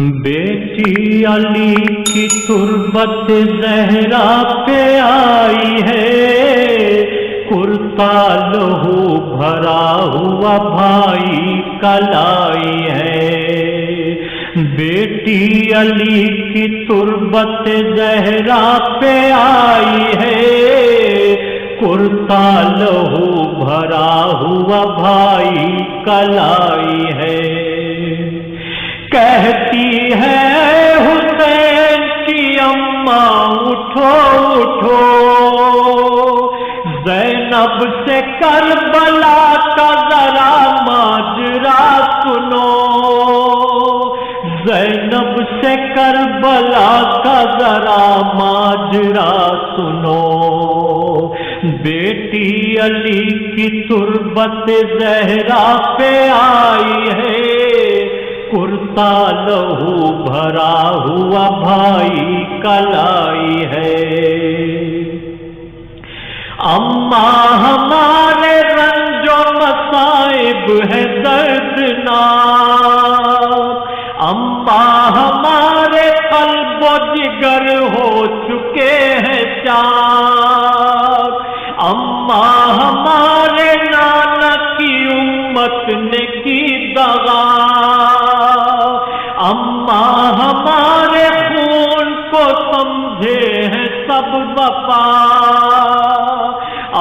بیٹی علی کی تربت زہرا پہ آئی ہے، کرتا لہو بھرا ہوا بھائی کلائی ہے۔ بیٹی علی کی تربت زہرا پہ آئی ہے، کرتا لہو بھرا ہوا بھائی کلائی ہے۔ کہتی ہے حسین کی اماں اٹھو اٹھو، زینب سے کربلا کا ذرا ماجرا سنو، زینب سے کربلا کا ذرا ماجرا سنو۔ بیٹی علی کی تربت زہرا پہ آئی ہے، کرتا لہو بھرا ہوا بھائی کلائی ہے۔ اماں ہمارے رنج و مصائب ہے دردناک، اماں ہمارے قلب و جگر ہو چکے ہیں چاک، اماں ہمارے نانا کی امت نے کی دغا، اماں ہمارے خون کو سمجھے ہیں سب وفا،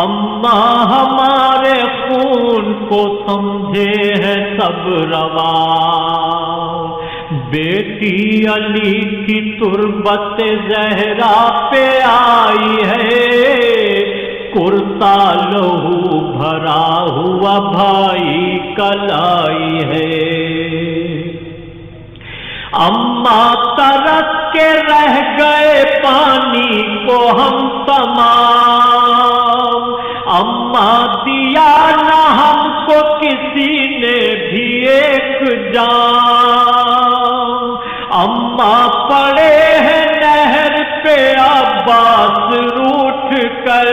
اماں ہمارے خون کو سمجھے ہیں سب روا۔ بیٹی علی کی تربت زہرا پہ آئی ہے، کرتا لہو بھرا ہوا بھائی کلائی ہے۔ اماں ترس کے رہ گئے پانی کو ہم تمام، اماں دیا نہ ہم کو کسی نے بھی ایک جام، اماں پڑے ہیں نہر پہ عباس روٹھ کر،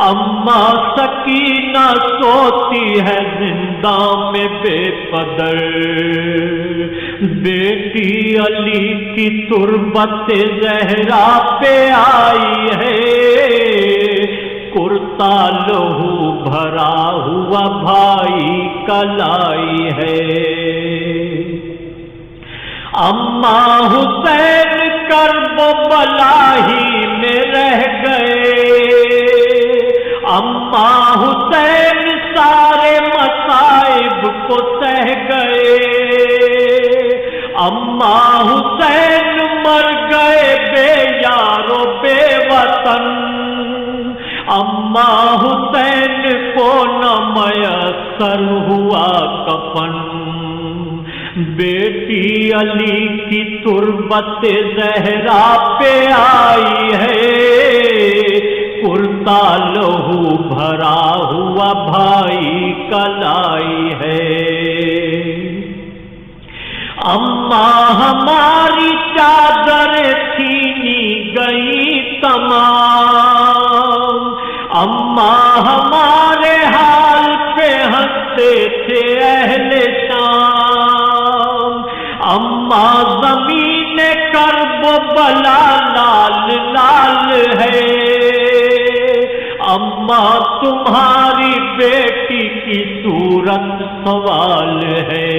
اماں سکینہ سوتی ہے زنداں میں بے قدر۔ بیٹی علی کی تربت زہرا پہ آئی ہے، کرتا لہو بھرا ہوا بھائی کلائی ہے۔ اماں حسین کرب و بلا ہی میں رہ گئے، اماں حسین سارے مصائب کو سہ گئے، اماں حسین مر گئے بے یار و بے وطن، اماں حسین کو نہ میسر ہوا کفن۔ بیٹی علی کی تربت زہرا پہ آئی ہے، کرتا لہو بھرا ہوا بھائی کلائی ہے۔ اماں ہماری چادر چھینی گئی تمام، اماں ہمارے حال پہ ہنستے تھے اہل شام، اماں زمین کرب و بلا لال لال ہے، اماں تمہاری بیٹی کی صورت سوال ہے۔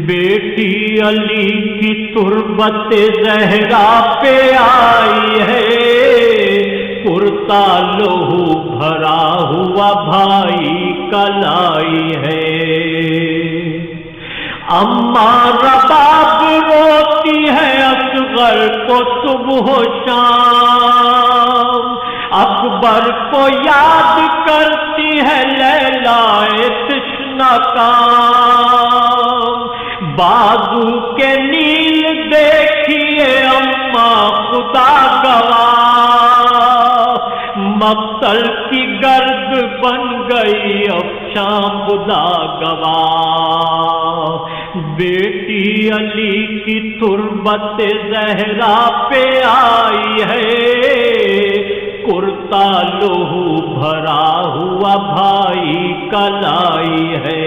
بیٹی علی کی تربت زہرا پہ آئی ہے، کرتا لہو بھرا ہوا بھائی کلائی ہے۔ اماں رباب روتی ہے اصغر کو صبح و شام، اکبر کو یاد کرتی ہے لیلائے تشنہ کام، بازو کے نیل دیکھیے اماں خدا گواہ، مقتل کی گرد بن گئی افشاں خدا گواہ۔ بیٹی علی کی تربت زہرا پہ آئی ہے، کرتا لہو بھرا ہوا بھائی کلائی ہے۔